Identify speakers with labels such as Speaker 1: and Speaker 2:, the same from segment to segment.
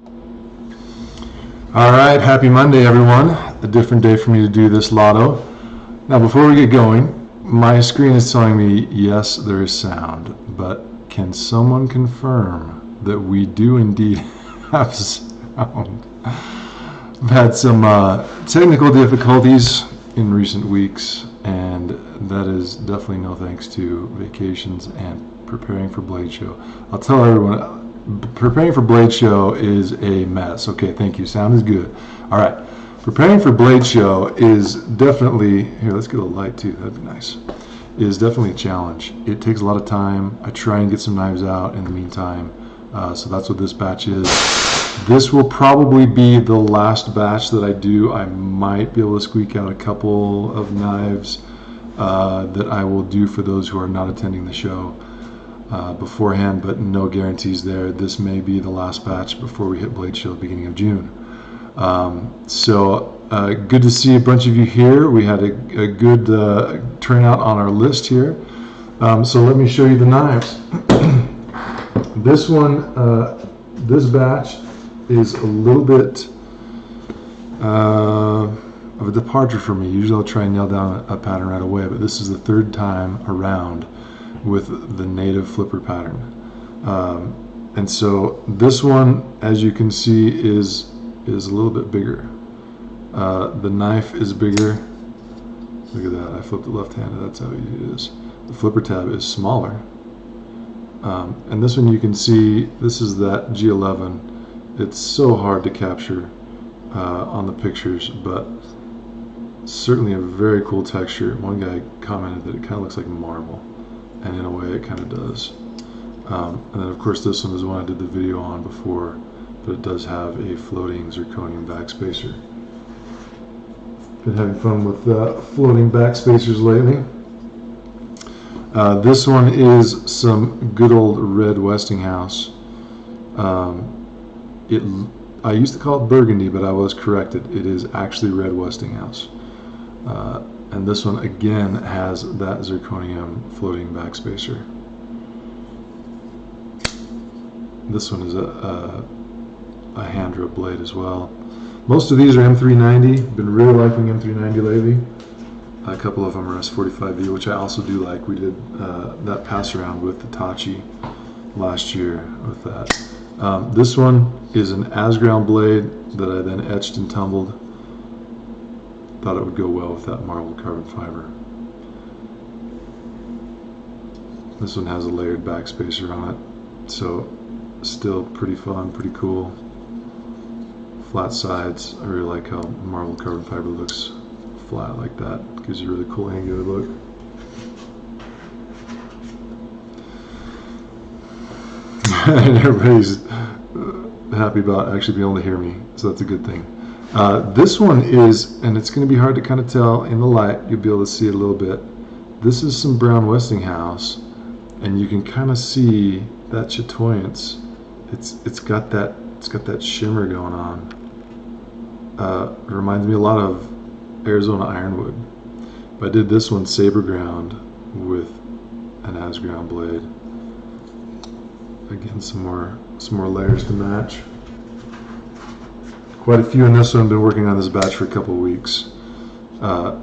Speaker 1: All right, happy Monday, everyone. A different day for me to do this Lotto. Now, before we get going, my screen is telling me, yes, there is sound, but can someone confirm that we do indeed have sound? I've had some technical difficulties in recent weeks, and that is definitely no thanks to vacations and preparing for Blade Show. I'll tell everyone, preparing for Blade Show is a mess. Okay, thank you. Sound is good. All right. Preparing for Blade Show is definitely, here, let's get a light too. That'd be nice. Is definitely a challenge. It takes a lot of time. I try and get some knives out in the meantime. So that's what this batch is. This will probably be the last batch that I do. I might be able to squeak out a couple of knives that I will do for those who are not attending the show beforehand, but no guarantees there. This may be the last batch before we hit Blade Show at the beginning of June. Good to see a bunch of you here. We had a good turnout on our list here. So let me show you the knives. This one, this batch is a little bit of a departure for me. Usually I'll try and nail down a pattern right away, but this is the third time around with the native flipper pattern. And so this one, as you can see, is a little bit bigger. The knife is bigger. Look at that, I flipped it left-handed, that's how easy it is. The flipper tab is smaller. And this one you can see, this is that G11. It's so hard to capture on the pictures, but certainly a very cool texture. One guy commented that it kind of looks like marble, and in a way it kind of does. And then of course this one is one I did the video on before, but it does have a floating zirconium backspacer. Been having fun with floating backspacers lately. This one is some good old red Westinghouse. I used to call it burgundy, but I was corrected. It is actually red Westinghouse. And this one again has that zirconium floating backspacer. This one is a hand drilled blade as well. Most of these are M390. Been really liking M390 lately. A couple of them are S45V, which I also do like. We did that pass around with the Tachi last year with that. This one is an as-ground blade that I then etched and tumbled. Thought it would go well with that marble carbon fiber. This one has a layered backspacer on it, so still pretty fun, pretty cool. Flat sides. I really like how marble carbon fiber looks flat like that. Gives you a really cool angular look. And everybody's happy about actually being able to hear me, so that's a good thing. This one is, and it's going to be hard to kind of tell in the light, you'll be able to see it a little bit. This is some brown Westinghouse, and you can kind of see that chatoyance. It's got that shimmer going on. It reminds me a lot of Arizona ironwood. But I did this one saber ground with an as ground blade. Again, some more layers to match. Quite a few in this one. I've been working on this batch for a couple of weeks.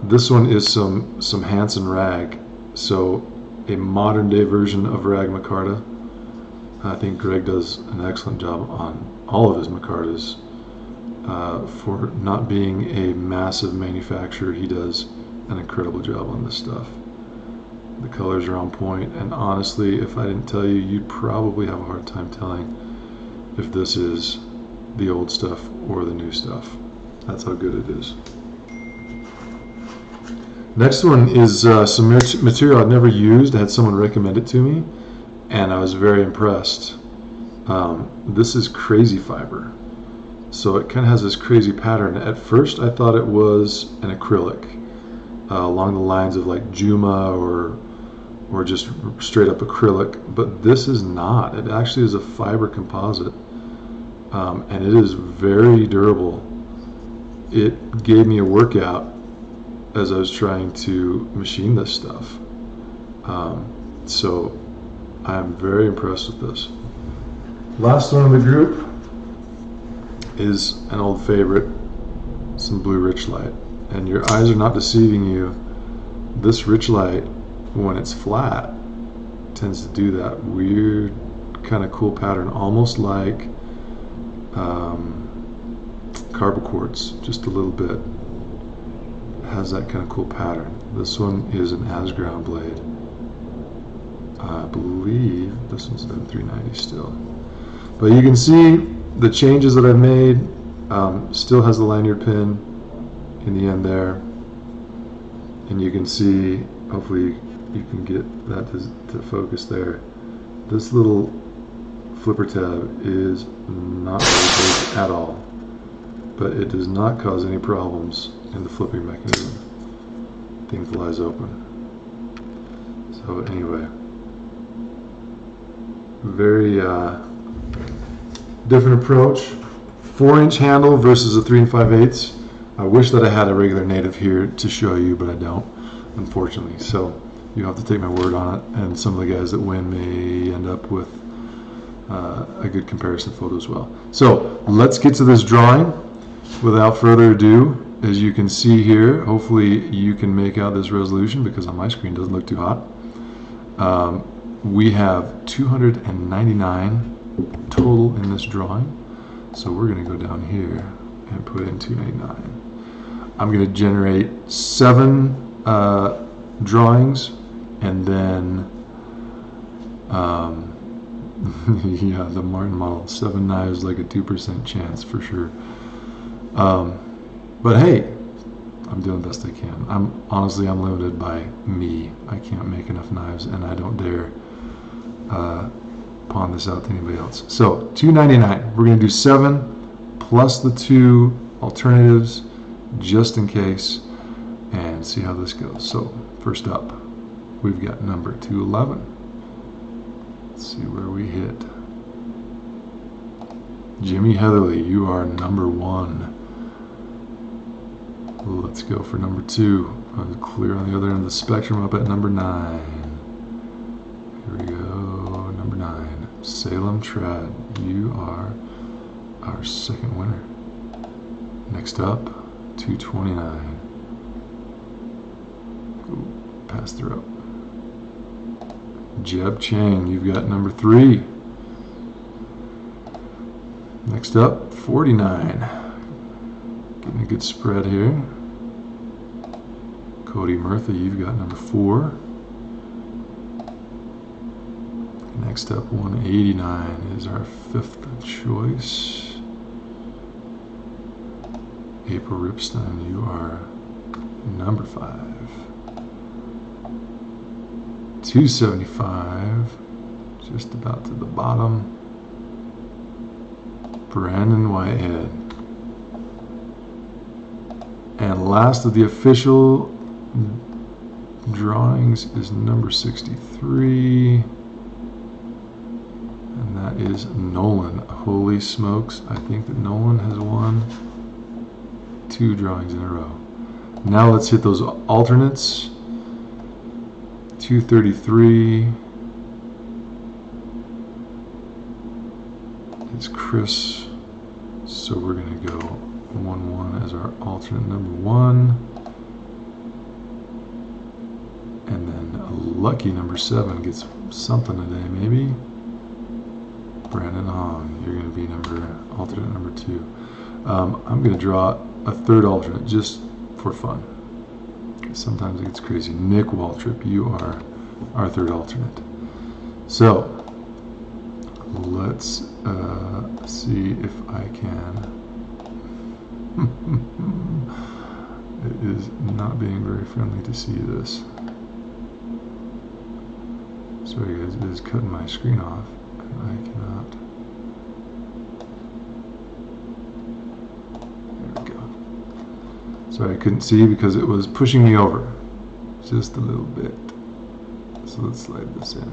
Speaker 1: This one is some Hansen rag, so a modern day version of rag micarta. I think Greg does an excellent job on all of his micartas. For not being a massive manufacturer, he does an incredible job on this stuff. The colors are on point, and honestly, if I didn't tell you, you'd probably have a hard time telling if this is the old stuff or the new stuff. That's how good it is. Next one is some material I've never used. I had someone recommend it to me, and I was very impressed. This is crazy fiber. So it kind of has this crazy pattern. At first I thought it was an acrylic, along the lines of like Juma or just straight up acrylic, but this is not. It actually is a fiber composite, and it is very durable. It gave me a workout as I was trying to machine this stuff. So I'm very impressed with this. Last one in the group is an old favorite, some blue rich light. And your eyes are not deceiving you. This rich light, when it's flat, tends to do that weird kind of cool pattern, almost like carbon quartz, just a little bit. It has that kind of cool pattern. This one is an as-ground blade. I believe this one's an M390 still. But you can see the changes that I've made. Still has the lanyard pin in the end there. And you can see, hopefully you can get that to focus there. This little flipper tab is not very big at all, but it does not cause any problems in the flipping mechanism. Thing flies open. So anyway, very different approach. 4-inch handle versus a 3 5/8. I wish that I had a regular native here to show you, but I don't, unfortunately. So you have to take my word on it, and some of the guys that win may end up with a good comparison photo as well. So let's get to this drawing. Without further ado, as you can see here, hopefully you can make out this resolution because on my screen it doesn't look too hot. We have 299 total in this drawing. So we're going to go down here and put in 299. I'm going to generate 7 drawings, and then yeah, the Martin model, 7 knives, like a 2% chance for sure. But hey, I'm doing the best I can. Honestly, I'm limited by me. I can't make enough knives, and I don't dare pawn this out to anybody else. So 299. We're going to do 7 plus the 2 alternatives just in case, and see how this goes. So first up, we've got number 211. Let's see where we hit. Jimmy Heatherly, you are number 1. Let's go for number 2. Clear on the other end of the spectrum, up at number 9. Here we go, number 9. Salem Trad, you are our 2nd winner. Next up, 229. Ooh, passed her up. Jeb Chang, you've got number 3. Next up, 49. Getting a good spread here. Cody Murtha, you've got number 4. Next up, 189 is our 5th choice. April Ripstein, you are number 5. 275, just about to the bottom. Brandon Whitehead. And last of the official drawings is number 63. And that is Nolan. Holy smokes, I think that Nolan has won 2 drawings in a row. Now let's hit those alternates. 233. It's Chris, so we're going to go 1-1 as our alternate number 1. And then a lucky number 7 gets something today, maybe. Brandon Hong, you're going to be alternate number 2. I'm going to draw a 3rd alternate just for fun. Sometimes it gets crazy. Nick Waltrip, you are our 3rd alternate. So let's see if I can. It is not being very friendly to see this. Sorry guys, it is cutting my screen off. I cannot. There we go. Sorry, I couldn't see because it was pushing me over just a little bit. So let's slide this in.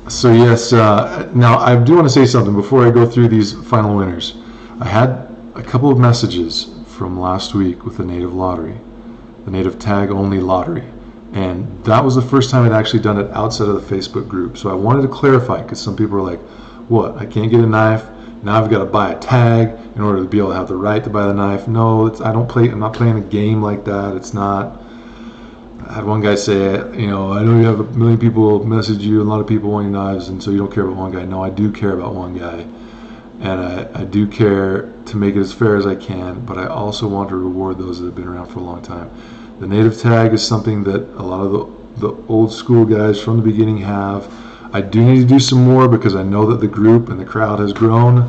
Speaker 1: So yes, now I do want to say something before I go through these final winners. I had a couple of messages from last week with the native lottery, the native tag only lottery. And that was the first time I'd actually done it outside of the Facebook group. So I wanted to clarify, because some people are like, what, I can't get a knife? Now I've got to buy a tag in order to be able to have the right to buy the knife. No, I'm not playing a game like that. It's not. I had one guy say, I know you have a million people message you, and a lot of people want your knives, and so you don't care about one guy. No, I do care about one guy. And I do care to make it as fair as I can, but I also want to reward those that have been around for a long time. The native tag is something that a lot of the old school guys from the beginning have. I do need to do some more because I know that the group and the crowd has grown,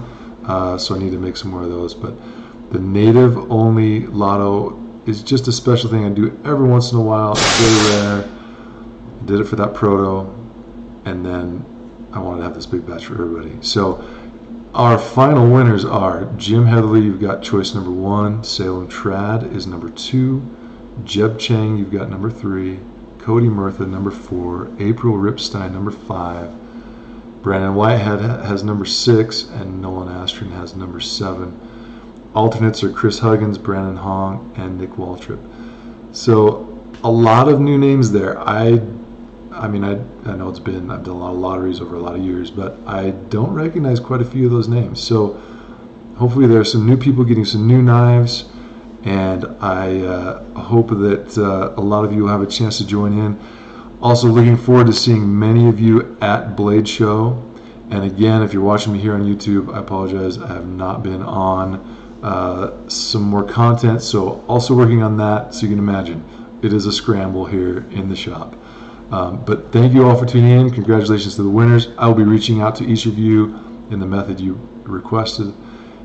Speaker 1: so I need to make some more of those. But the native only Lotto is just a special thing I do every once in a while. It's very rare. I did it for that proto, and then I wanted to have this big batch for everybody. So our final winners are Jim Heatherly, you've got choice number 1. Salem Trad is number 2. Jeb Chang, you've got number 3. Cody Murtha, number 4. April Ripstein, number 5. Brandon Whitehead has number 6, and Nolan Astron has number 7. Alternates are Chris Huggins, Brandon Hong, and Nick Waltrip. So a lot of new names there. I know I've done a lot of lotteries over a lot of years, but I don't recognize quite a few of those names. So hopefully there are some new people getting some new knives, and I hope that a lot of you will have a chance to join in. Also looking forward to seeing many of you at Blade Show. And again, if you're watching me here on YouTube, I apologize. I have not been on some more content, so also working on that. So you can imagine it is a scramble here in the shop. But thank you all for tuning in. Congratulations to the winners. I will be reaching out to each of you in the method you requested.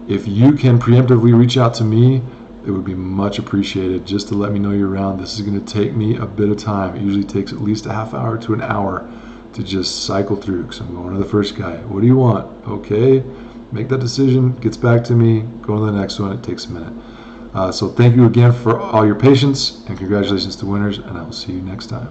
Speaker 1: If you can preemptively reach out to me, it would be much appreciated, just to let me know you're around. This is going to take me a bit of time. It usually takes at least a half hour to an hour to just cycle through, because I'm going to the first guy. What do you want? Okay, make that decision, gets back to me, go to the next one. It takes a minute. So thank you again for all your patience, and congratulations to winners, and I will see you next time.